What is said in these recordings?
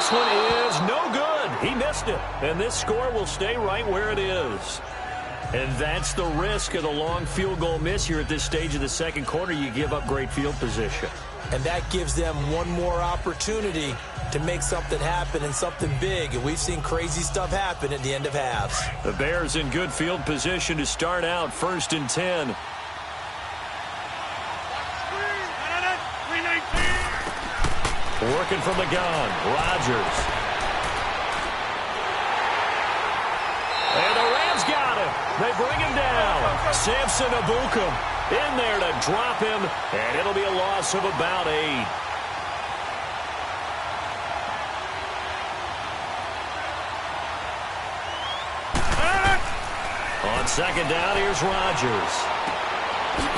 this one is no good. He missed it. And this score will stay right where it is. And that's the risk of the long field goal miss here at this stage of the second quarter. You give up great field position. And that gives them one more opportunity to make something happen and something big. And we've seen crazy stuff happen at the end of halves. The Bears in good field position to start out 1st and 10. Working from the gun, Rodgers. And the Rams got him. They bring him down. Samson Ebukam in there to drop him, and it'll be a loss of about 8. On second down, here's Rodgers.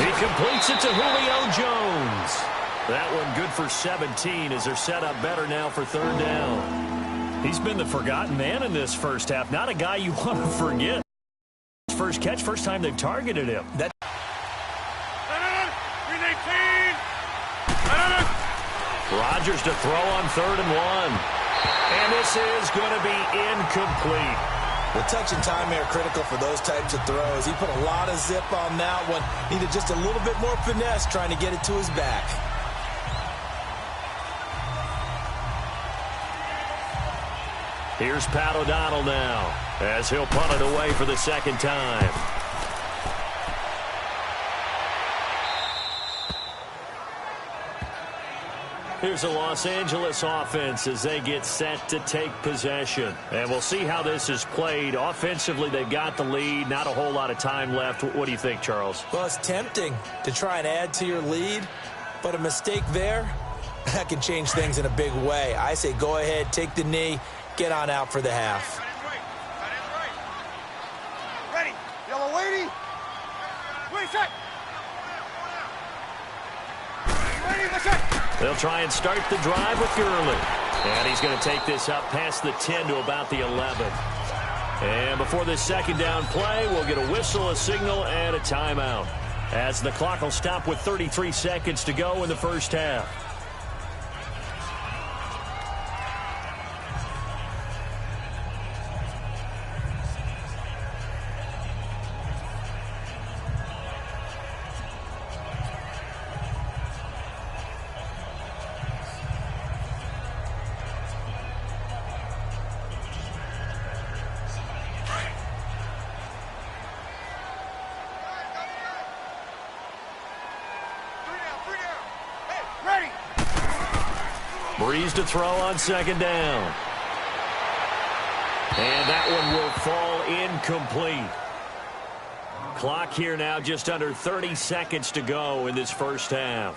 He completes it to Julio Jones. That one good for 17 as they're set up better now for 3rd down. He's been the forgotten man in this first half. Not a guy you want to forget. First catch, first time they've targeted him. Rodgers to throw on 3rd and 1. And this is going to be incomplete. The touch and time are critical for those types of throws. He put a lot of zip on that one. Needed just a little bit more finesse trying to get it to his back. Here's Pat O'Donnell now as he'll punt it away for the second time. Here's the Los Angeles offense as they get set to take possession. And we'll see how this is played. Offensively, they've got the lead. Not a whole lot of time left. What do you think, Charles? Well, it's tempting to try and add to your lead, but a mistake there, that can change things in a big way. I say go ahead, take the knee, get on out for the half. Ready. Yellow lady. Wait a sec. Ready, let's check. They'll try and start the drive with Gurley. And he's going to take this up past the 10 to about the 11. And before this second down play, we'll get a whistle, a signal, and a timeout, as the clock will stop with 33 seconds to go in the first half. Breeze to throw on second down. And that one will fall incomplete. Clock here now just under 30 seconds to go in this first half.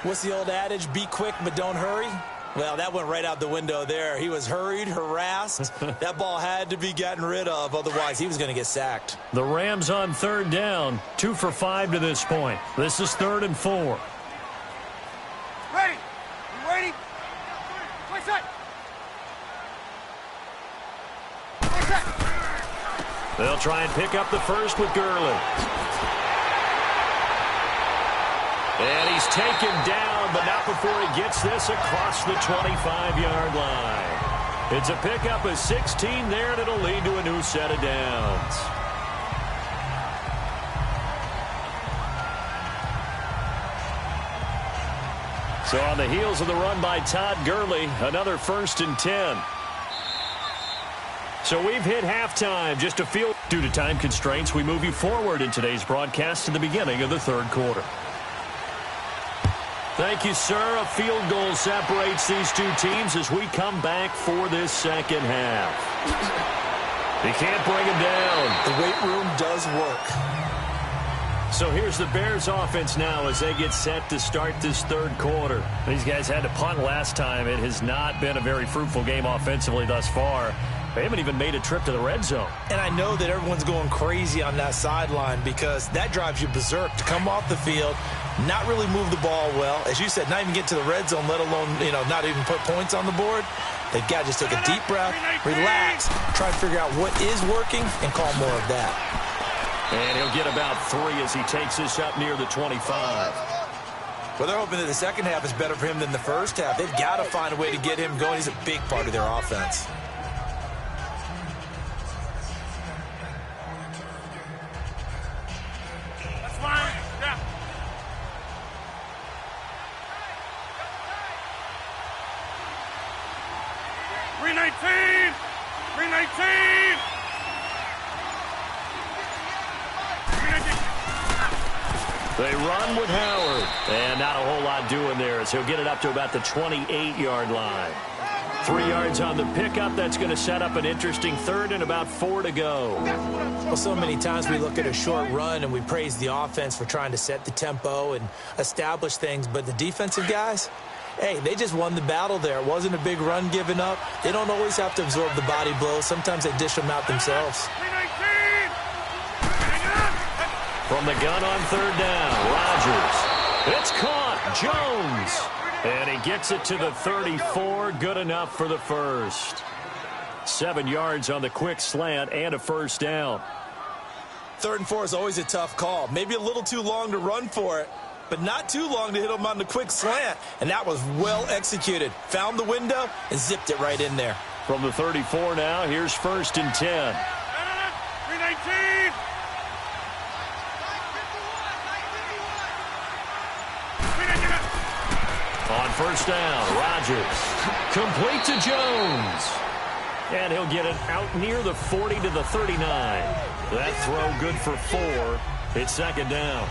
What's the old adage? Be quick, but don't hurry. Well, that went right out the window there. He was hurried, harassed. That ball had to be gotten rid of. Otherwise, he was going to get sacked. The Rams on 3rd down. 2 for 5 to this point. This is 3rd and 4. Ready. You ready? Wait a sec. Wait a sec. They'll try and pick up the first with Gurley. And he's taken down, but not before he gets this across the 25-yard line. It's a pickup of 16 there, and it'll lead to a new set of downs. So on the heels of the run by Todd Gurley, another 1st and 10. So we've hit halftime. Just a few. Due to time constraints, we move you forward in today's broadcast to the beginning of the 3rd quarter. Thank you, sir. A field goal separates these two teams as we come back for this second half. He can't bring him down. The weight room does work. So here's the Bears offense now as they get set to start this 3rd quarter. These guys had to punt last time. It has not been a very fruitful game offensively thus far. They haven't even made a trip to the red zone. And I know that everyone's going crazy on that sideline because that drives you berserk to come off the field, not really move the ball well. As you said, not even get to the red zone, let alone, not even put points on the board. They've got to just take a deep breath, relax, try to figure out what is working, and call more of that. And he'll get about 3 as he takes this up near the 25. Well, they're hoping that the second half is better for him than the first half. They've got to find a way to get him going. He's a big part of their offense. That's fine. Yeah. $319. They run with Howard. And not a whole lot doing there as he'll get it up to about the 28-yard line. 3 yards on the pickup. That's going to set up an interesting third and about 4 to go. Well, so many times we look at a short run and we praise the offense for trying to set the tempo and establish things. But the defensive guys, hey, they just won the battle there. It wasn't a big run given up. They don't always have to absorb the body blows. Sometimes they dish them out themselves. From the gun on third down, Rodgers. It's caught. Jones. And he gets it to the 34. Good enough for the first. 7 yards on the quick slant and a first down. 3rd and 4 is always a tough call. Maybe a little too long to run for it, but not too long to hit him on the quick slant. And that was well executed. Found the window and zipped it right in there. From the 34 now, here's 1st and 10. 319. On first down, Rodgers. Complete to Jones. And he'll get it out near the 40 to the 39. That throw good for 4. It's 2nd down.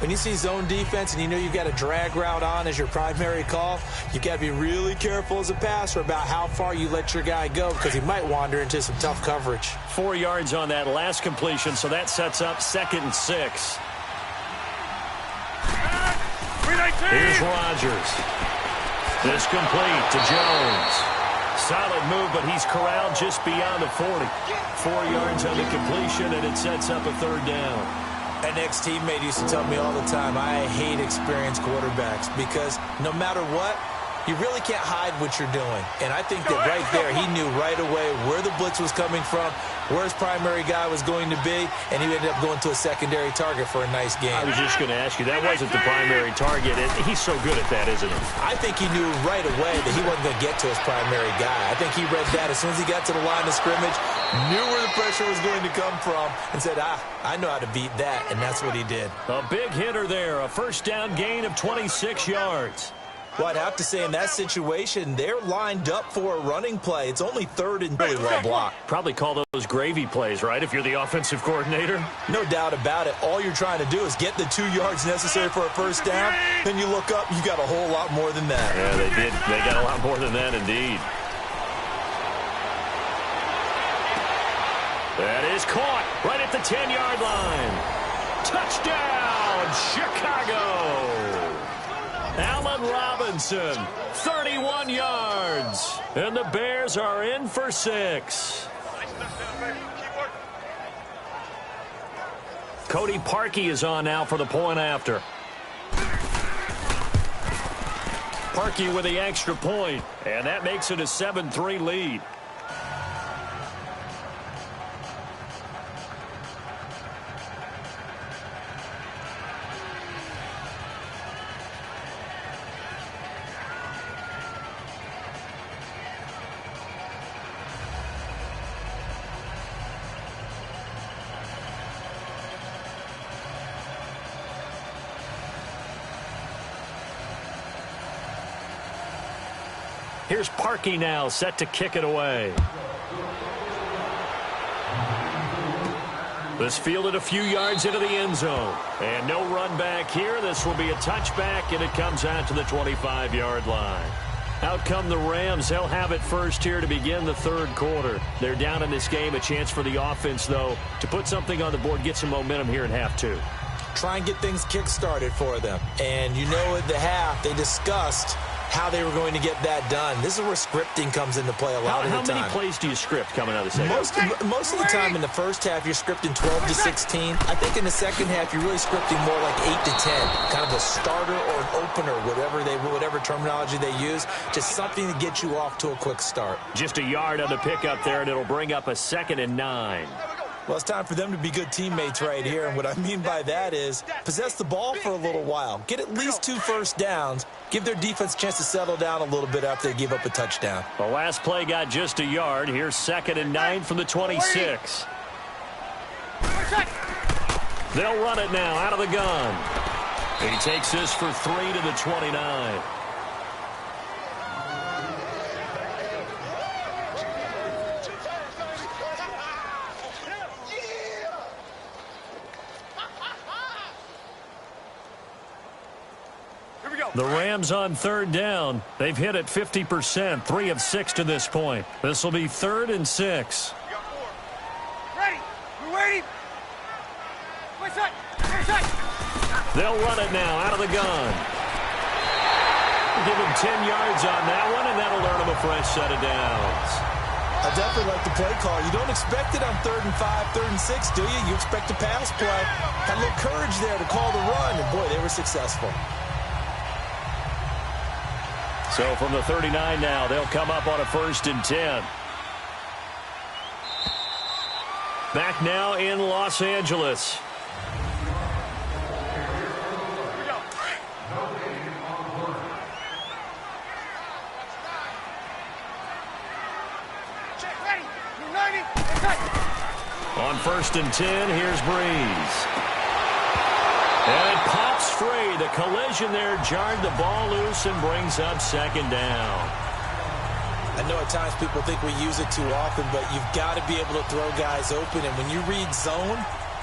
When you see zone defense and you know you've got a drag route on as your primary call, you've got to be really careful as a passer about how far you let your guy go because he might wander into some tough coverage. 4 yards on that last completion, so that sets up 2nd and 6. Here's Rodgers. This complete to Jones. Solid move, but he's corralled just beyond the 40. 4 yards on the completion, and it sets up a 3rd down. An ex-teammate used to tell me all the time, I hate experienced quarterbacks because no matter what, you really can't hide what you're doing. And I think that right there, he knew right away where the blitz was coming from, where his primary guy was going to be, and he ended up going to a secondary target for a nice game. I was just going to ask you, that wasn't the primary target. He's so good at that, isn't he? I think he knew right away that he wasn't going to get to his primary guy. I think he read that as soon as he got to the line of scrimmage, knew where the pressure was going to come from, and said, I know how to beat that, and that's what he did. A big hitter there, a first down gain of 26 yards. Well, I'd have to say in that situation, they're lined up for a running play. It's only 3rd and really well blocked. Probably call those gravy plays, right, if you're the offensive coordinator? No doubt about it. All you're trying to do is get the 2 yards necessary for a first down. Then you look up, you got a whole lot more than that. Yeah, they did. They got a lot more than that, indeed. That is caught right at the 10-yard line. Touchdown, Chicago. Allen Robinson, 31 yards. And the Bears are in for 6. Cody Parkey is on now for the point after. Parkey with the extra point, and that makes it a 7-3 lead. Here's Parkey now, set to kick it away. This fielded a few yards into the end zone. And no run back here. This will be a touchback, and it comes out to the 25-yard line. Out come the Rams. They'll have it first here to begin the 3rd quarter. They're down in this game. A chance for the offense, though, to put something on the board, get some momentum here in half 2. Try and get things kick-started for them. And you know at the half, they discussed how they were going to get that done. This is where scripting comes into play a lot of the time. How many plays do you script coming out of the second? Most of the time in the first half, you're scripting 12 to 16. I think in the second half, you're really scripting more like 8 to 10. Kind of a starter or an opener, whatever terminology they use. Just something to get you off to a quick start. Just a yard on the pickup there, and it'll bring up a 2nd and 9. Well, it's time for them to be good teammates right here, and what I mean by that is possess the ball for a little while. Get at least 2 first downs. Give their defense a chance to settle down a little bit after they give up a touchdown. The last play got just a yard. Here's 2nd and 9 from the 26. They'll run it now out of the gun. He takes this for 3 to the 29. The Rams on 3rd down. They've hit it 50%, 3 of 6 to this point. This will be 3rd and 6. Ready. We're waiting. They'll run it now out of the gun. Give him 10 yards on that one, and that'll earn him a fresh set of downs. I definitely like the play call. You don't expect it on 3rd and 5, 3rd and 6, do you? You expect a pass play. Had a little courage there to call the run, and boy, they were successful. So from the 39 now, they'll come up on a 1st and 10. Back now in Los Angeles. On 1st and 10, here's Breeze. And it pops free. The collision there jarred the ball loose and brings up 2nd down. I know at times people think we use it too often, but you've got to be able to throw guys open. And when you read zone,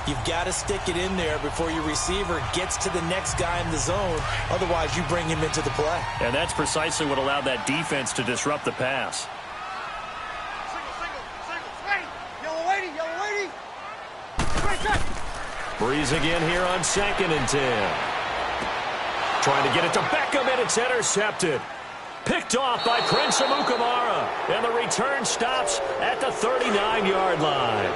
you've got to stick it in there before your receiver gets to the next guy in the zone. Otherwise, you bring him into the play. And that's precisely what allowed that defense to disrupt the pass. Breeze again here on 2nd and 10. Trying to get it to Beckham, and it's intercepted. Picked off by Prince Amukamara. And the return stops at the 39-yard line.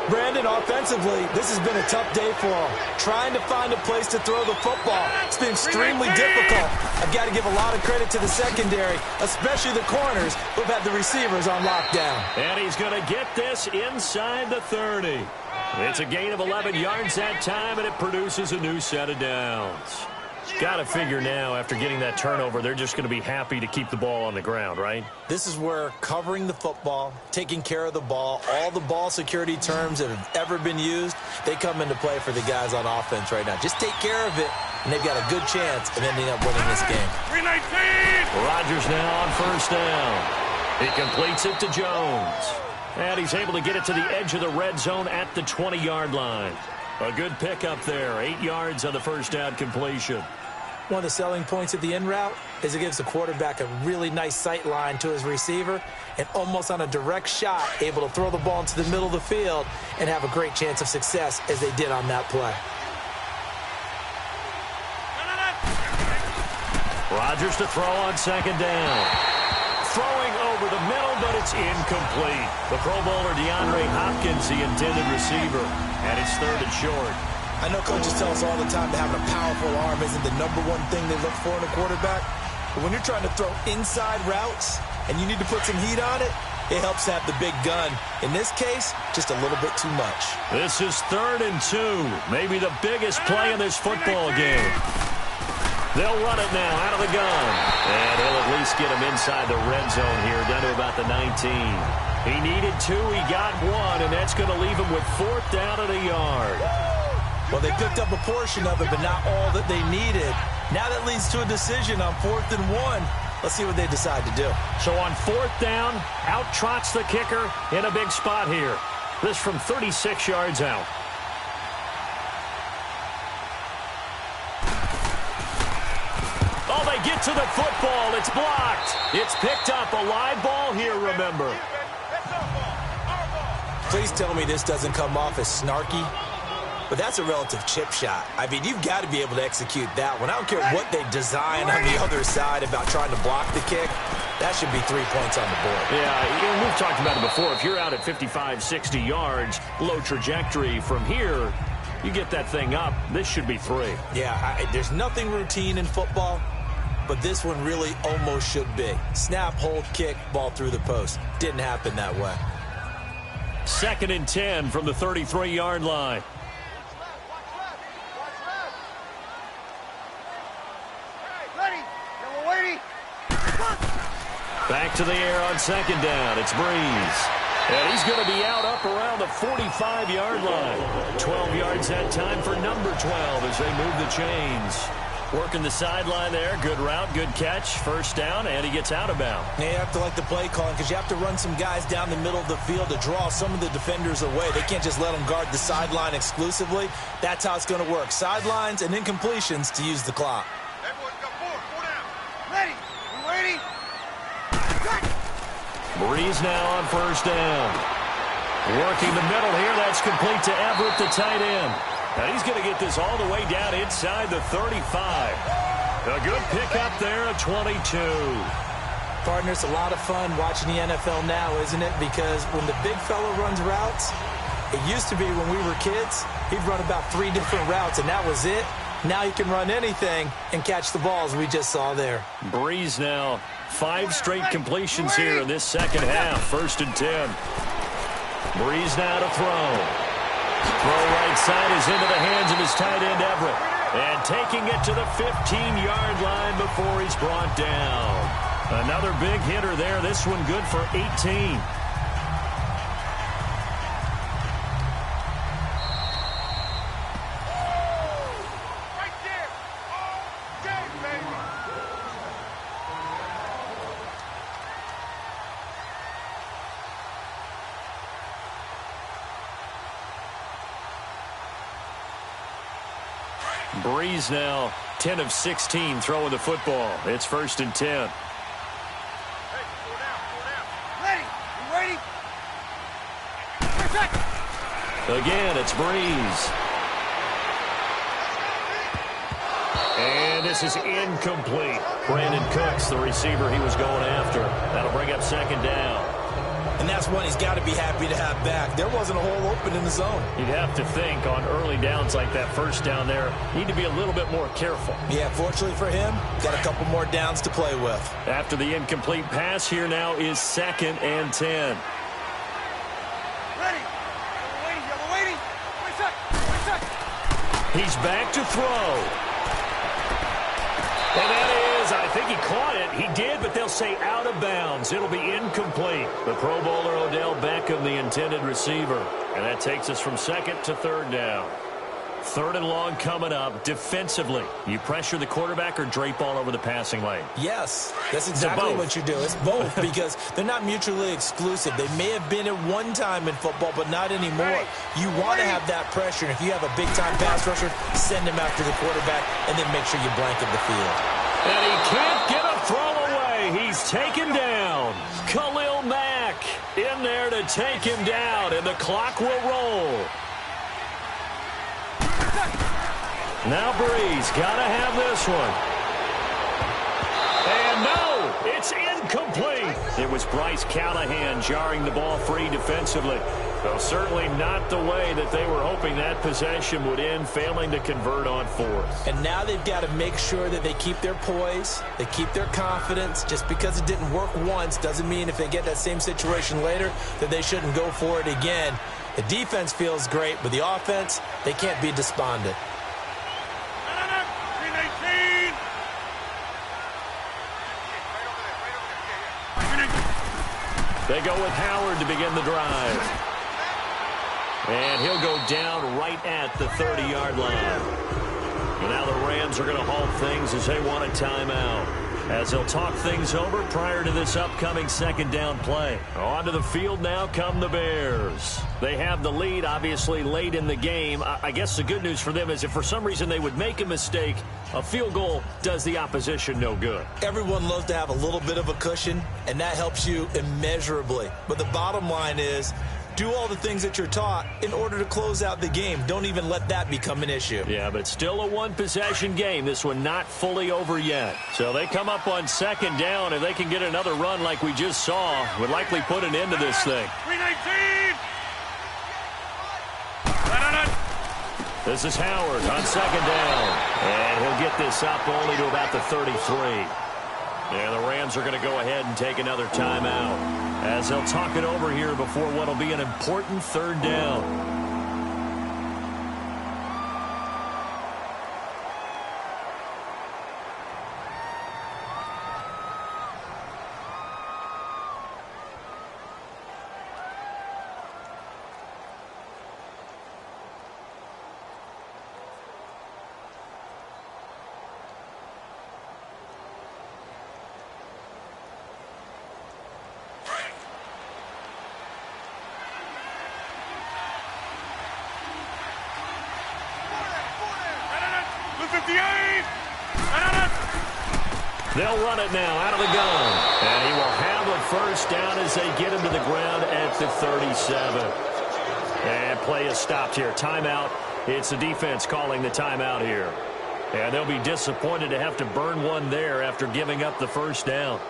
Brandon, offensively, this has been a tough day for him. Trying to find a place to throw the football. It's been extremely difficult. I've got to give a lot of credit to the secondary, especially the corners who've had the receivers on lockdown. And he's going to get this inside the 30. It's a gain of 11 yards that time, and it produces a new set of downs. Got to figure now, after getting that turnover, they're just going to be happy to keep the ball on the ground, right? This is where covering the football, taking care of the ball, all the ball security terms that have ever been used, they come into play for the guys on offense right now. Just take care of it, and they've got a good chance of ending up winning this game. 319! Rodgers now on 1st down. He completes it to Jones. And he's able to get it to the edge of the red zone at the 20-yard line. A good pickup there. 8 yards on the 1st down completion. One of the selling points of the in route is it gives the quarterback a really nice sight line to his receiver and almost on a direct shot able to throw the ball into the middle of the field and have a great chance of success as they did on that play. Rodgers to throw on 2nd down. Throwing over the middle, but it's incomplete. The Pro Bowler DeAndre Hopkins, the intended receiver, and it's 3rd and short. I know coaches tell us all the time that having a powerful arm isn't the #1 thing they look for in a quarterback. But when you're trying to throw inside routes and you need to put some heat on it, it helps to have the big gun. In this case, just a little bit too much. This is 3rd and 2. Maybe the biggest play in this football game. They'll run it now out of the gun. And he'll at least get him inside the red zone here, down to about the 19. He needed 2, he got 1, and that's going to leave him with 4th down and a yard. Well, they picked up a portion of it, but not all that they needed. Now that leads to a decision on 4th and 1. Let's see what they decide to do. So on 4th down, out trots the kicker in a big spot here. This from 36 yards out. Oh, they get to the football. It's blocked. It's picked up. A live ball here, remember. Please tell me this doesn't come off as snarky. But that's a relative chip shot. I mean, you've got to be able to execute that one. I don't care what they design on the other side about trying to block the kick. That should be 3 points on the board. Yeah, we've talked about it before. If you're out at 55, 60 yards, low trajectory from here, you get that thing up. This should be 3. Yeah, there's nothing routine in football, but this one really almost should be. Snap, hold, kick, ball through the post. Didn't happen that way. 2nd and 10 from the 33-yard line. Back to the air on 2nd down. It's Breeze. And he's going to be out up around the 45-yard line. 12 yards that time for number 12 as they move the chains. Working the sideline there. Good route, good catch. 1st down, and he gets out of bounds. Yeah, you have to like the play calling because you have to run some guys down the middle of the field to draw some of the defenders away. They can't just let them guard the sideline exclusively. That's how it's going to work. Sidelines and incompletions to use the clock. Everyone's got 4 down. Ready. You ready? Breeze now on 1st down. Working the middle here. That's complete to Everett, the tight end. And he's going to get this all the way down inside the 35. A good pickup there at 22. Partner, it's a lot of fun watching the NFL now, isn't it? Because when the big fella runs routes, it used to be when we were kids, he'd run about 3 different routes, and that was it. Now he can run anything and catch the balls we just saw there. Breeze now, 5 straight completions here in this 2nd half. 1st and 10. Breeze now to throw. Throw right side is into the hands of his tight end, Everett. And taking it to the 15-yard line before he's brought down. Another big hitter there. This one good for 18. Breeze now 10 of 16 throwing the football. It's 1st and 10. Hey, 4 down. Ready. You ready? Again, it's Breeze. And this is incomplete. Brandon Cooks, the receiver he was going after. That'll bring up 2nd down. And that's one he's got to be happy to have back. There wasn't a hole open in the zone. You'd have to think on early downs like that 1st down there, need to be a little bit more careful. Yeah, fortunately for him, got a couple more downs to play with. After the incomplete pass, here now is 2nd and 10. Ready. Yellow waiting. 20 seconds. He's back to throw. And that is, I think he caught it. He did, but they'll say out of bounds. It'll be incomplete. The Pro Bowler Odell Beckham, the intended receiver. And that takes us from 2nd to 3rd down. 3rd and long coming up. Defensively, you pressure the quarterback or drape all over the passing lane? Yes, that's exactly what you do. It's both because they're not mutually exclusive. They may have been at one time in football, but not anymore. You want to have that pressure. And if you have a big-time pass rusher, send him after the quarterback and then make sure you blanket the field. And he can't get a throw away. He's taken down. Khalil Mack in there to take him down, and the clock will roll. Now Breeze got to have this one. And no, it's incomplete. It was Bryce Callahan jarring the ball free defensively. Though certainly not the way that they were hoping that possession would end, failing to convert on 4th. And now they've got to make sure that they keep their poise, they keep their confidence. Just because it didn't work once doesn't mean if they get that same situation later that they shouldn't go for it again. The defense feels great, but the offense, they can't be despondent. They go with Howard to begin the drive. And he'll go down right at the 30-yard line. And now the Rams are going to halt things as they want a timeout, as they'll talk things over prior to this upcoming 2nd down play. Onto the field now come the Bears. They have the lead, obviously, late in the game. I guess the good news for them is if for some reason they would make a mistake, a field goal does the opposition no good. Everyone loves to have a little bit of a cushion, and that helps you immeasurably. But the bottom line is, do all the things that you're taught in order to close out the game. Don't even let that become an issue. Yeah, but still a one-possession game. This one not fully over yet. So they come up on 2nd down. If they can get another run like we just saw, would likely put an end to this thing. 319. This is Howard on 2nd down. And he'll get this up only to about the 33. And the Rams are going to go ahead and take another timeout. as they'll talk it over here before what will be an important third down. They'll run it now out of the gun. And he will have a first down as they get him to the ground at the 37. And play is stopped here. Timeout. It's the defense calling the timeout here. And they'll be disappointed to have to burn one there after giving up the first down.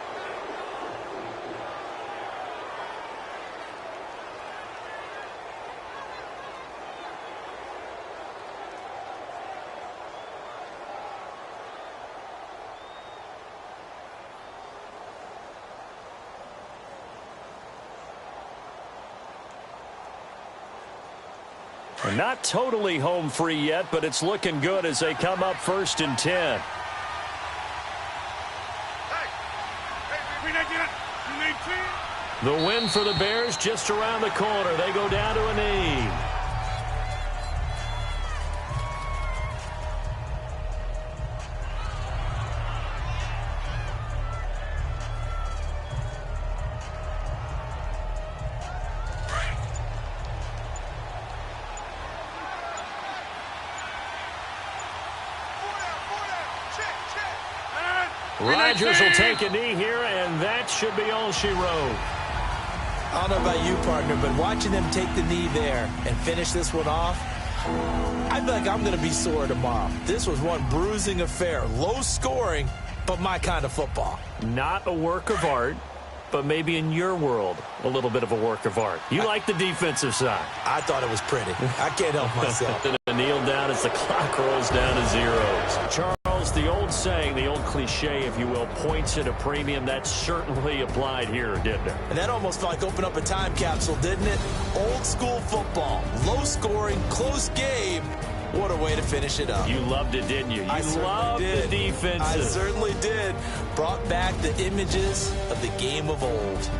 Not totally home free yet, but it's looking good as they come up 1st and 10. The win for the Bears just around the corner. They go down to a knee. Rodgers will take a knee here, and that should be all she wrote. I don't know about you, partner, but watching them take the knee there and finish this one off, I feel like I'm going to be sore tomorrow. This was one bruising affair. Low scoring, but my kind of football. Not a work of art, but maybe in your world, a little bit of a work of art. You like the defensive side. I thought it was pretty. I can't help myself. Kneel down as the clock rolls down to zeros. Charles, the old saying, the old cliche, if you will, points at a premium. That certainly applied here, didn't it? And that almost felt like opened up a time capsule, didn't it? Old school football, low scoring, close game. What a way to finish it up. You loved it, didn't you? You loved the defenses. I certainly did. Brought back the images of the game of old.